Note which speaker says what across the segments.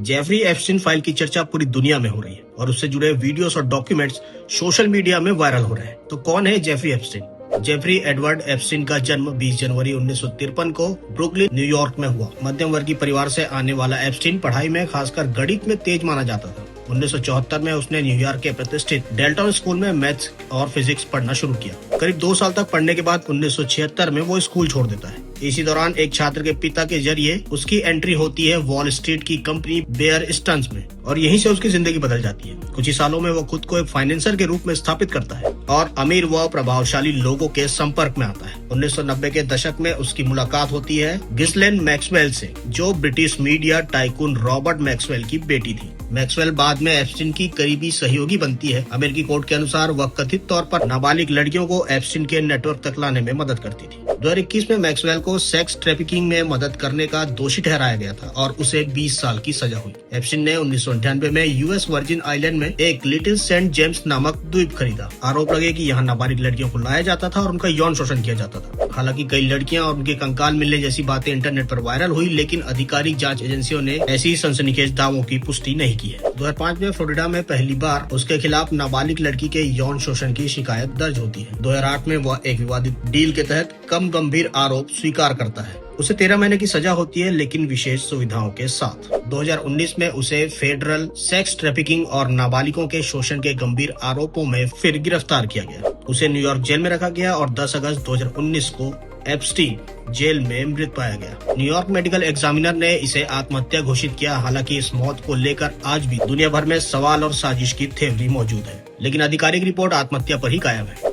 Speaker 1: Jeffrey Epstein file की चर्चा पूरी दुनिया में हो रही है और उससे जुड़े वीडियोस और डॉक्यूमेंट्स सोशल मीडिया में वायरल हो रहे हैं। तो कौन है Jeffrey Epstein? Jeffrey Edward Epstein का जन्म 20 जनवरी 1953 को ब्रुकलिन, न्यूयॉर्क में हुआ। मध्यम वर्गीय परिवार से आने वाला एप्स्टीन पढ़ाई में, खासकर गणित में तेज माना जाता था। 1974 में उसने न्यूयॉर्क के प्रतिष्ठित डेल्टन स्कूल में मैथ्स और फिजिक्स पढ़ना शुरू किया। करीब 2 साल तक पढ़ने के बाद 1976 में वो स्कूल छोड़ देता है। इसी दौरान एक छात्र के पिता के जरिए उसकी एंट्री होती है वॉल स्ट्रीट की कंपनी बेयर स्टन्स में और यहीं से उसकी जिंदगी बदल जाती है। कुछ ही सालों में वो खुद को एक फाइनेंसर के रूप में स्थापित करता है और अमीर व प्रभावशाली लोगों के संपर्क में आता है। 1990 के दशक में उसकी मुलाकात होती है गिस्लेन मैक्सवेल से, जो British media tycoon Robert Maxwell की बेटी थी। मैक्सवेल बाद में एप्स्टीन की करीबी सहयोगी बनती है। अमेरिकी कोर्ट के अनुसार वह कथित तौर पर नाबालिग लड़कियों को एप्स्टीन के नेटवर्क तक लाने में मदद करती थी। 2021 में मैक्सवेल को सेक्स ट्रैफिकिंग में मदद करने का दोषी ठहराया गया था और उसे 20 साल की सजा हुई। एप्स्टीन ने 1998 में यूएस वर्जिन आइलैंड में एक लिटिल सेंट जेम्स नामक द्वीप खरीदा। आरोप लगे कि यहाँ नाबालिग लड़कियों को लाया जाता था और उनका यौन शोषण किया जाता था। हालांकि कई लड़कियां और उनके कंकाल मिलने जैसी बातें इंटरनेट पर वायरल हुई, लेकिन आधिकारिक जांच एजेंसियों ने ऐसी सनसनीखेज दावों की पुष्टि नहीं की है। 2005 में फ्लोरिडा में पहली बार उसके खिलाफ नाबालिग लड़की के यौन शोषण की शिकायत दर्ज होती है। 2008 में वह एक विवादित डील के तहत कम गंभीर आरोप स्वीकार करता है। उसे 13 महीने की सजा होती है, लेकिन विशेष सुविधाओं के साथ। 2019 में उसे फेडरल सेक्स ट्रैफिकिंग और नाबालिगों के शोषण के गंभीर आरोपों में फिर गिरफ्तार किया गया। उसे न्यूयॉर्क जेल में रखा गया और 10 अगस्त 2019 को एप्स्टीन जेल में मृत पाया गया। न्यूयॉर्क मेडिकल एग्जामिनर ने इसे आत्महत्या घोषित किया। हालांकि इस मौत को लेकर आज भी दुनिया भर में सवाल और साजिश की थ्योरी मौजूद है, लेकिन आधिकारिक रिपोर्ट आत्महत्या पर ही कायम है।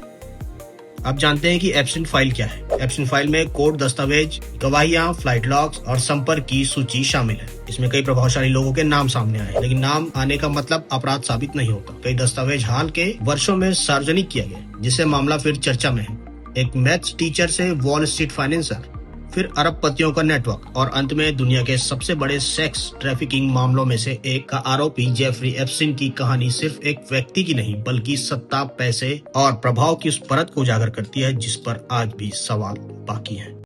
Speaker 1: अब जानते हैं कि एप्स्टीन फाइल क्या है। एप्स्टीन फाइल में कोर्ट दस्तावेज, गवाहियां, फ्लाइट लॉग्स और संपर्क की सूची शामिल है। इसमें कई प्रभावशाली लोगों के नाम सामने आए, लेकिन नाम आने का मतलब अपराध साबित नहीं होता। कई दस्तावेज हाल के वर्षों में सार्वजनिक किया गया, जिससे मामला फिर चर्चा में है। एक मैथ्स टीचर से वॉल स्ट्रीट फाइनेंसर, फिर अरबपतियों का नेटवर्क और अंत में दुनिया के सबसे बड़े सेक्स ट्रैफिकिंग मामलों में से एक का आरोपी जेफरी एप्स्टीन की कहानी सिर्फ एक व्यक्ति की नहीं, बल्कि सत्ता, पैसे और प्रभाव की उस परत को उजागर करती है जिस पर आज भी सवाल बाकी है।